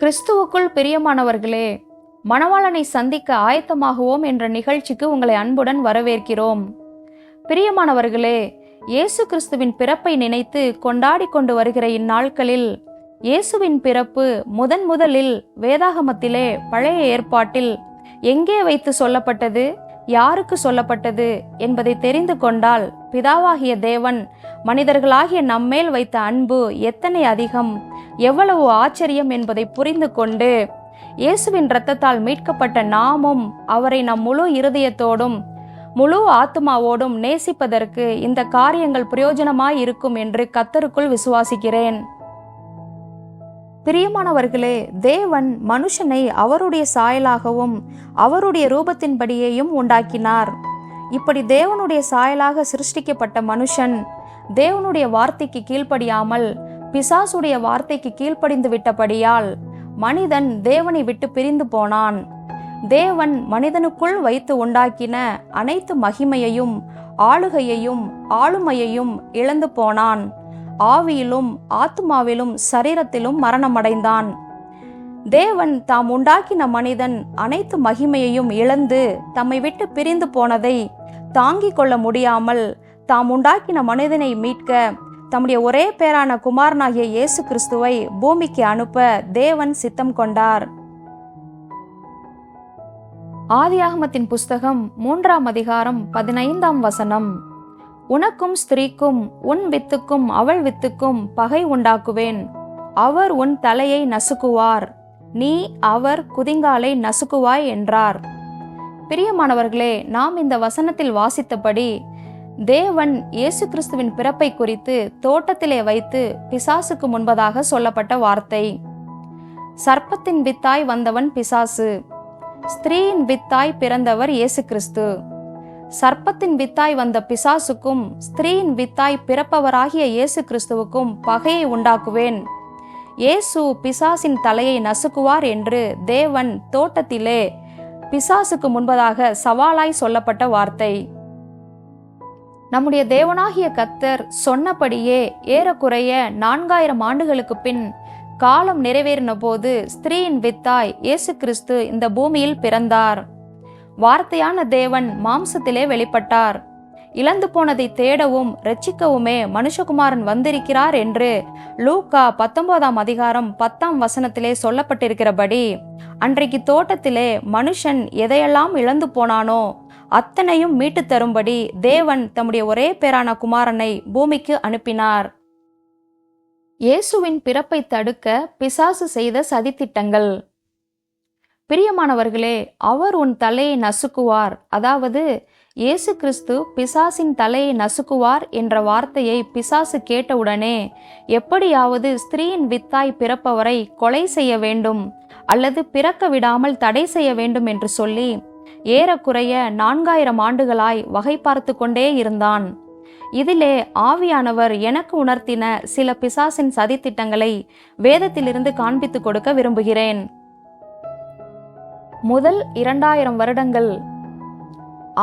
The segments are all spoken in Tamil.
கிறிஸ்துவுக்குள் பிரியமானவர்களே, மணவாளனை சந்திக்க ஆயத்தமாகுவோம் என்ற நிகழ்ச்சிக்கு உங்களை அன்புடன் வரவேற்கிறோம். பிரியமானவர்களே, இயேசு கிறிஸ்துவின் பிறப்பை நினைத்து கொண்டாடி கொண்டு வருகிற இந்நாட்களில் இயேசுவின் பிறப்பு முதலில் வேதாகமத்திலே பழைய ஏற்பாட்டில் எங்கே வைத்து சொல்லப்பட்டது, யாருக்கு சொல்லப்பட்டது என்பதை தெரிந்து கொண்டால் பிதாவாகிய தேவன் மனிதர்களாகிய நம்மேல் வைத்த அன்பு எத்தனை அதிகம், எவ்வளவு ஆச்சரியம் என்பதை புரிந்து கொண்டு இயேசுவின் இரத்தத்தால் மீட்கப்பட்ட நாமும் அவரை நம் முழு இருதயத்தோடும் முழு ஆத்மாவோடும் நேசிப்பதற்கு இந்த காரியங்கள் பிரயோஜனமாய் இருக்கும் என்று கர்த்தருக்குள் விசுவாசிக்கிறேன். பிரியமானவர்களே, தேவன் மனுஷனை அவருடைய சாயலாகவும் அவருடைய ரூபத்தின்படியேயும் உண்டாக்கினார். இப்படி தேவனுடைய சாயலாக சிருஷ்டிக்கப்பட்ட மனுஷன் தேவனுடைய வார்த்தைக்கு கீழ்ப்படியாமல் பிசாசுடைய வார்த்தைக்கு கீழ்ப்படிந்து விட்டபடியால் மனிதன் தேவனை விட்டு பிரிந்து போனான். தேவன் மனிதனுக்குள் வைத்து உண்டாக்கின அனைத்து மகிமையையும் ஆளுகையையும் ஆளுமையையும் இழந்து போனான். ஆவியிலும் ஆத்மாவிலும் சரீரத்திலும் மரணமடைந்தான். தேவன் தாம் உண்டாக்கின மனிதன் அனைத்து மகிமையையும் இழந்து தம்மை விட்டு பிரிந்து போனதை தாங்கிக் கொள்ள முடியாமல் தாம் உண்டாக்கின மனிதனை மீட்க தம்முடைய ஒரே பேரான குமாரனாகிய இயேசு கிறிஸ்துவை பூமிக்கு அனுப்ப தேவன் சித்தம் கொண்டார். ஆதியாகமத்தின் புஸ்தகம் 3ஆம் அதிகாரம் 15ஆம் வசனம். உனக்கும் ஸ்திரீக்கும் உன் வித்துக்கும் அவள் வித்துக்கும் பகை உண்டாக்குவேன். அவர் உன் தலையை நசுக்குவார், நீ அவர் குதிங்காலை நசுக்குவாய் என்றார். பிரியமானவர்களே, நாம் இந்த வசனத்தில் வாசித்தபடி தேவன் இயேசு கிறிஸ்துவின் பிறப்பை குறித்து தோட்டத்திலே வைத்து பிசாசுக்கு முன்பதாக சொல்லப்பட்ட வார்த்தை. சர்ப்பத்தின் வித்தாய் வந்தவன் பிசாசு, ஸ்திரீயின் வித்தாய் பிறந்தவர் இயேசு கிறிஸ்து. சர்ப்பத்தின் வித்தாய் வந்த பிசாசுக்கும் ஸ்திரீயின் வித்தாய் பிறப்பவராகிய இயேசு கிறிஸ்துவுக்கும் பகையை உண்டாக்குவேன். இயேசு பிசாசின் தலையை நசுக்குவார் என்று தேவன் தோட்டத்திலே பிசாசுக்கு முன்பதாக சவாலாய் சொல்லப்பட்ட வார்த்தை. நம்முடைய தேவனாகிய கர்த்தர் சொன்னபடியே ஏறக்குறைய 4000 ஆண்டுகளுக்கு பின் காலம் நிறைவேறின போது ஸ்திரீயின் வித்தாய் இயேசு கிறிஸ்து இந்த பூமியில் பிறந்தார். வார்த்தையான தேவன் மாம்சத்திலே வெளிப்பட்டார். இழந்து போனதை தேடவும் இரட்சிக்கவுமே மனுஷகுமாரன் வந்திருக்கிறார் என்று லூக்கா 19ஆம் அதிகாரம் 10ஆம் வசனத்திலே சொல்லப்பட்டிருக்கிறபடி அன்றைக்கு தோட்டத்திலே மனுஷன் எதையெல்லாம் இழந்து போனானோ அத்தனையும் மீட்டு தரும்படி தேவன் தம்முடைய ஒரே பேரான குமாரனை பூமிக்கு அனுப்பினார். இயேசுவின் பிறப்பை தடுக்க பிசாசு செய்த சதித்திட்டங்கள். பிரியமானவர்களே, அவர் உன் தலையை நசுக்குவார், அதாவது இயேசு கிறிஸ்து பிசாசின் தலையை நசுக்குவார் என்ற வார்த்தையை பிசாசு கேட்டவுடனே எப்படியாவது ஸ்திரீயின் வித்தாய் பிறப்பவரை கொலை செய்ய வேண்டும் அல்லது பிறக்க விடாமல் தடை செய்ய வேண்டும் என்று சொல்லி ஏறக்குறைய 4000 ஆண்டுகளாய் வகை பார்த்து கொண்டே இருந்தான். இதிலே ஆவியானவர் எனக்கு உணர்த்தின சில பிசாசின் சதித்திட்டங்களை வேதத்திலிருந்து காண்பித்து கொடுக்க விரும்புகிறேன். முதல் 2000 வருடங்கள்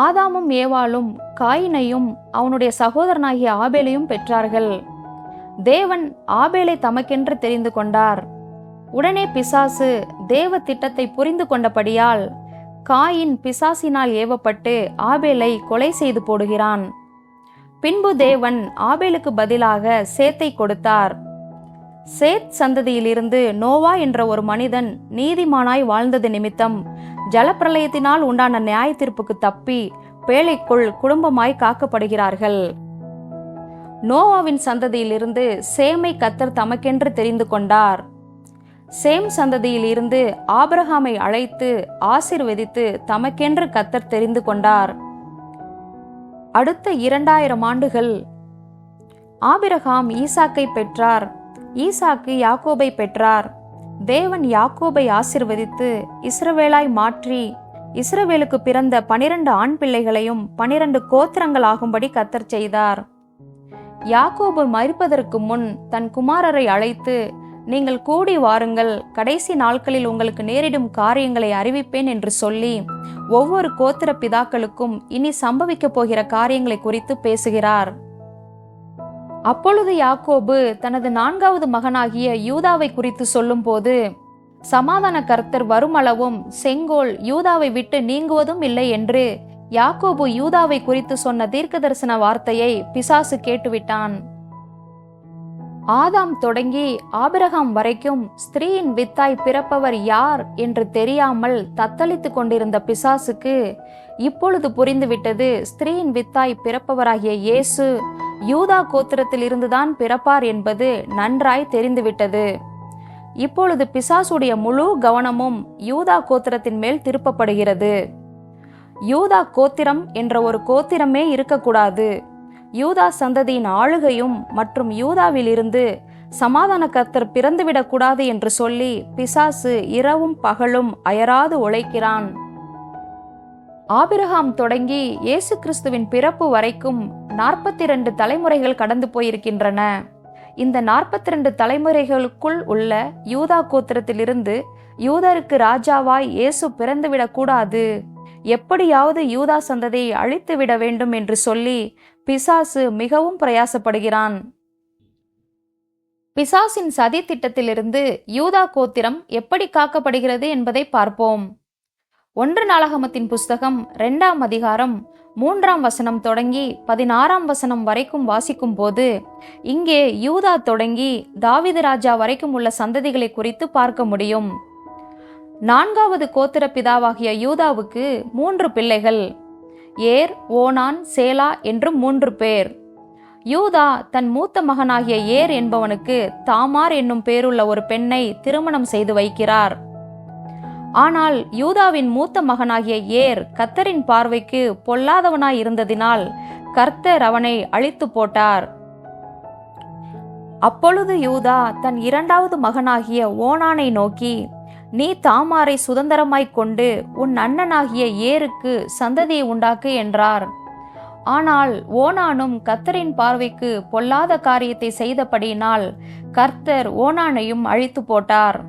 ஆதாமும் ஏவாளும் காயினையும் அவனுடைய சகோதரனாகிய ஆபேலையும் பெற்றார்கள். தேவன் ஆபேலை தமக்கென்று தெரிந்து கொண்டார். உடனே பிசாசு தேவ திட்டத்தை புரிந்து கொண்டபடியால் காயின் பிசாசினால் ஏவப்பட்டு ஆபேலை கொலை செய்து போடுகிறான். பின்பு தேவன் ஆபேலுக்கு பதிலாக சேத்தை கொடுத்தார். சேத் சந்ததியிலிருந்து நோவா என்ற ஒரு மனிதன் நீதிமானாய் வாழ்ந்தது நிமித்தம் ஜலப்பிரளயத்தினால் உண்டான நியாய தீர்ப்புக்கு தப்பி பேழைக்குள் குடும்பமாய் காக்கப்படுகிறார்கள். நோவாவின் சந்ததியிலிருந்து சேமை கர்த்தர் தமக்கென்று தெரிந்து கொண்டார். சேம் சந்ததியில் இருந்து ஆபிரகாமை அழைத்து ஆசீர்வதித்து தமக்கென்று கர்த்தர் தெரிந்து கொண்டார். அடுத்த 2000 ஆண்டுகள் ஆபிரகாம் ஈசாக்கை பெற்றார். ஈசாக்கு யாக்கோபை பெற்றார். தேவன் யாக்கோபை ஆசீர்வதித்து இஸ்ரவேலாய் மாற்றி இஸ்ரவேலுக்கு பிறந்த 12 ஆண் பிள்ளைகளையும் 12 கோத்திரங்கள் ஆகும்படி கர்த்தர் செய்தார். யாக்கோபு மரிப்பதற்கு முன் தன் குமாரரை அழைத்து, நீங்கள் கூடி வாருங்கள், கடைசி நாட்களில் உங்களுக்கு நேரிடும் காரியங்களை அறிவிப்பேன் என்று சொல்லி ஒவ்வொரு கோத்திர பிதாக்களுக்கும் இனி சம்பவிக்க போகிற காரியங்களை குறித்து பேசுகிறார். அப்பொழுது யாக்கோபு தனது 4வது மகனாகிய யூதாவை குறித்து சொல்லும் போது, சமாதான கர்த்தர் வருமளவும் செங்கோல் யூதாவை விட்டு நீங்குவதும் இல்லை என்று யாக்கோபு யூதாவை குறித்து சொன்ன தீர்க்கதரிசன வார்த்தையை பிசாசு கேட்டுவிட்டான். ஆதாம் தொடங்கி ஆபிரகாம் வரைக்கும் ஸ்திரீயின் வித்தாய் பிறப்பவர் யார் என்று தெரியாமல் தத்தளித்து கொண்டிருந்த பிசாசுக்கு இப்பொழுது புரிந்துவிட்டது. ஸ்திரீயின் வித்தாய் பிறப்பவராகிய இயேசு யூதா கோத்திரத்தில் இருந்துதான் பிறப்பார் என்பது நன்றாய் தெரிந்துவிட்டது. இப்பொழுது பிசாசுடைய முழு கவனமும் யூதா கோத்திரத்தின் மேல் திருப்பப்படுகிறது. யூதா கோத்திரம் என்ற ஒரு கோத்திரமே இருக்கக்கூடாது. யூதா சந்ததியின் ஆளுகையும் மற்றும் யூதாவில் இருந்து சமாதான கர்த்தர் பிறந்துவிடக்கூடாது என்று சொல்லி பிசாசு இரவும் பகலும் அயராது உழைக்கிறான். ஆபிரகாம் தொடங்கி இயேசு கிறிஸ்துவின் பிறப்பு வரைக்கும் 42 தலைமுறைகள் கடந்து போயிருக்கின்றன. இந்த 42 தலைமுறைகளுக்குள் உள்ள யூதா கோத்திரத்திலிருந்து யூதருக்கு ராஜாவாய் இயேசு பிறந்துவிடக் கூடாது, எப்படியாவது யூதா சந்ததியை அழித்துவிட வேண்டும் என்று சொல்லி பிசாசு மிகவும் பிரயாசப்படுகிறான். பிசாசின் சதி திட்டத்திலிருந்து யூதா கோத்திரம் எப்படி காக்கப்படுகிறது என்பதை பார்ப்போம். 1 நாளாகமத்தின் புஸ்தகம் 2ஆம் அதிகாரம் 3ஆம் வசனம் தொடங்கி 16ஆம் வசனம் வரைக்கும் வாசிக்கும் போது இங்கே யூதா தொடங்கி தாவீது ராஜா வரைக்கும் உள்ள சந்ததிகளை குறித்து பார்க்க முடியும். 4வது கோத்திர பிதாவாகிய யூதாவுக்கு 3 பிள்ளைகள், ஏர், ஓனான், சேலா என்று 3 பேர். யூதா தன் மூத்த மகனாகிய ஏர் என்பவனுக்கு தாமார் என்னும் பேருள்ள ஒரு பெண்ணை திருமணம் செய்து வைக்கிறார். ஆனால் யூதாவின் மூத்த மகனாகிய ஏர் கர்த்தரின் பார்வைக்கு பொல்லாதவனாய் இருந்ததினால் கர்த்தர் அவனை அழித்து போட்டார். அப்பொழுது யூதா தன் 2வது மகனாகிய ஓனானை நோக்கி, நீ தாமாரை சுதந்திரமாய்க் கொண்டு உன் அண்ணனாகிய ஏருக்கு சந்ததியை உண்டாக்கு என்றார். ஆனால் ஓனானும் கர்த்தரின் பார்வைக்கு பொல்லாத காரியத்தை செய்தபடியினால் கர்த்தர் ஓனானையும் அழித்து போட்டார்.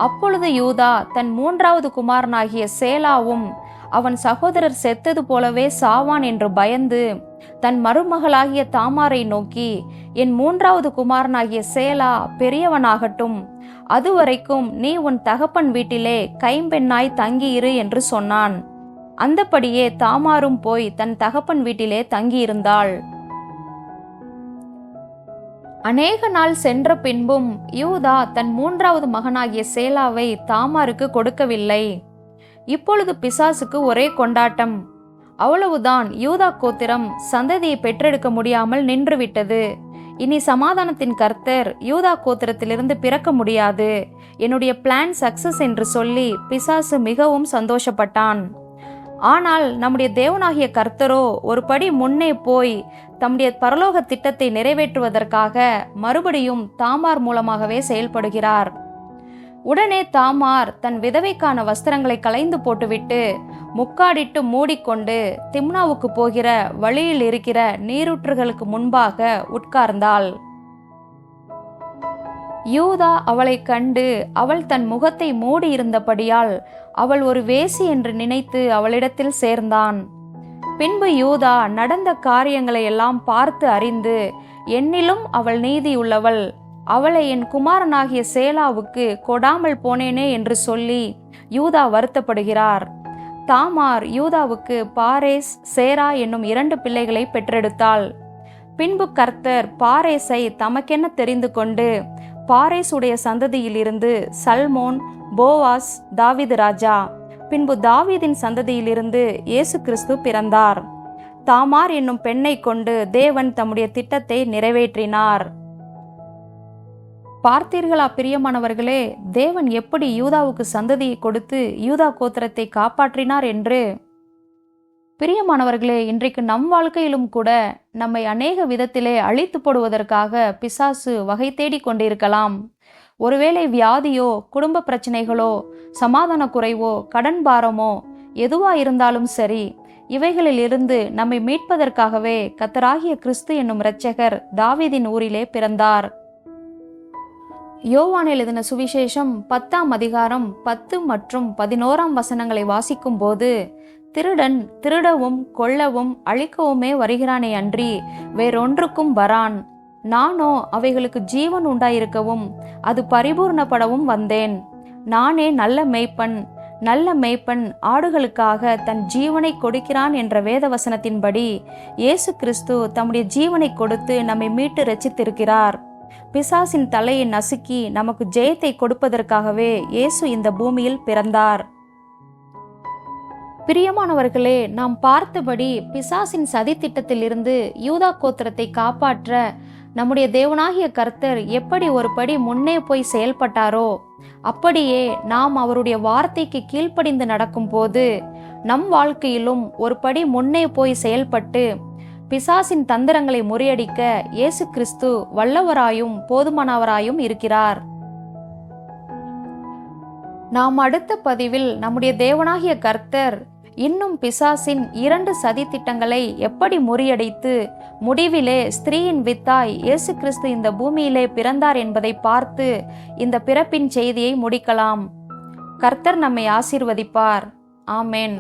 அப்பொழுது யூதா தன் 3வது குமாரனாகிய சேலாவும் அவன் சகோதரர் செத்தது போலவே சாவான் என்று பயந்து தன் மருமகளாகிய தாமாரை நோக்கி, என் 3வது குமாரனாகிய சேலா பெரியவனாகட்டும், அதுவரைக்கும் நீ உன் தகப்பன் வீட்டிலே கைம்பெண்ணாய் தங்கியிரு என்று சொன்னான். அந்தபடியே தாமாரும் போய் தன் தகப்பன் வீட்டிலே தங்கியிருந்தாள். அநேக நாள் சென்ற பின்பும் யூதா தன் 3வது மகனாகிய சேலாவை தாமாருக்கு கொடுக்கவில்லை. இப்பொழுது பிசாசுக்கு ஒரே கொண்டாட்டம். அவ்வளவுதான், யூதா கோத்திரம் சந்ததியை பெற்றெடுக்க முடியாமல் நின்றுவிட்டது. இனி சமாதானத்தின் கர்த்தர் யூதா கோத்திரத்திலிருந்து பிறக்க முடியாது, என்னுடைய பிளான் சக்சஸ் என்று சொல்லி பிசாசு மிகவும் சந்தோஷப்பட்டான். ஆனால் நம்முடைய தேவனாகிய கர்த்தரோ ஒரு படி முன்னே போய் தம்முடைய பரலோக திட்டத்தை நிறைவேற்றுவதற்காக மறுபடியும் தாமார் மூலமாகவே செயல்படுகிறார். உடனே தாமார் தன் விதவைக்கான வஸ்திரங்களை களைந்து போட்டுவிட்டு முக்காடிட்டு மூடிக்கொண்டு திம்னாவுக்கு போகிற வழியில் இருக்கிற நீரூற்றுகளுக்கு முன்பாக உட்கார்ந்தாள். யூதா அவளை கண்டு அவள் தன் முகத்தை மூடி இருந்தபடியால் அவள் ஒரு வேசி என்று நினைத்து அவளிடத்தில் சேர்ந்தான். பின்பு யூதா நடந்த காரியங்களை எல்லாம் பார்த்து அறிந்து, என்னிலும் அவள் நீதியுள்ளவள், அவளை என் குமாரனாகிய சேலாவுக்கு கொடாமல் போனேனே என்று சொல்லி யூதா வருத்தப்படுகிறார். தாமார் யூதாவுக்கு பாரேஸ், சேரா என்னும் 2 பிள்ளைகளை பெற்றெடுத்தாள். பின்பு கர்த்தர் பாரேஸை தமக்கென தெரிந்து கொண்டு பாரேசுடைய சந்ததியிலிருந்து சல்மோன், போவாஸ், தாவீது ராஜா, பின்பு தாவீதின் சந்ததியிலிருந்து இயேசு கிறிஸ்து பிறந்தார். தாமார் என்னும் பெண்ணை கொண்டு தேவன் தம்முடைய திட்டத்தை நிறைவேற்றினார். பார்த்தீர்களா பிரியமானவர்களே, தேவன் எப்படி யூதாவுக்கு சந்ததியை கொடுத்து யூதா கோத்திரத்தை காப்பாற்றினார் என்று. பிரியமானவர்களே, இன்றைக்கு நம் வாழ்க்கையிலும் கூட நம்மை அநேக விதத்திலே அழித்து போடுவதற்காக பிசாசு வகை தேடி கொண்டிருக்கலாம். ஒருவேளை வியாதியோ, குடும்ப பிரச்சனைகளோ, சமாதான குறைவோ, கடன் பாரமோ எதுவா இருந்தாலும் சரி, இவைகளில் இருந்து நம்மை மீட்பதற்காகவே கர்த்தராகிய கிறிஸ்து என்னும் இரட்சகர் தாவீதின் ஊரிலே பிறந்தார். யோவான் எழுதின சுவிசேஷம் 10ஆம் அதிகாரம் 10 மற்றும் 11ஆம் வசனங்களை வாசிக்கும் போது, திருடன் திருடவும் கொல்லவும் அழிக்கவுமே வருகிறானே அன்றி வேறொன்றுக்கும் வரான், நானோ அவைகளுக்கு ஜீவன் உண்டாயிருக்கவும் அது பரிபூர்ணப்படவும் வந்தேன். நானே நல்ல மேய்ப்பன், நல்ல மேய்ப்பன் ஆடுகளுக்காக தன் ஜீவனை கொடுக்கிறான் என்ற வேதவசனத்தின்படி இயேசு கிறிஸ்து தம்முடைய ஜீவனை கொடுத்து நம்மை மீட்டு ரட்சித்திருக்கிறார். பிசாசின் தலையை நசுக்கி நமக்கு ஜெயத்தை கொடுப்பதற்காகவே இயேசு இந்த பூமியில் பிறந்தார். பிரியமானவர்களே, நாம் பார்த்தபடி பிசாசின் சதித்திட்டத்திலிருந்து யூதா கோத்திரத்தை காப்பாற்ற நம்முடைய தேவனாகிய கர்த்தர் எப்படி ஒரு படி முன்னே போய் செயல்பட்டாரோ, அப்படியே நாம் அவருடைய வார்த்தைக்கு கீழ்ப்படிந்து நடக்கும்போது நம் வாழ்க்கையிலும் ஒரு படி முன்னே போய் செயல்பட்டு பிசாசின் தந்திரங்களை முறியடிக்க இயேசு கிறிஸ்து வல்லவராயும் போதுமானவராயும் இருக்கிறார். நாம் அடுத்த பதிவில் நம்முடைய தேவனாகிய கர்த்தர் இன்னும் பிசாசின் 2 சதி திட்டங்களை எப்படி முறியடித்து முடிவிலே ஸ்திரீயின் வித்தாய் இயேசு கிறிஸ்து இந்த பூமியிலே பிறந்தார் என்பதை பார்த்து இந்த பிறப்பின் செய்தியை முடிக்கலாம். கர்த்தர் நம்மை ஆசீர்வதிப்பார். ஆமென்.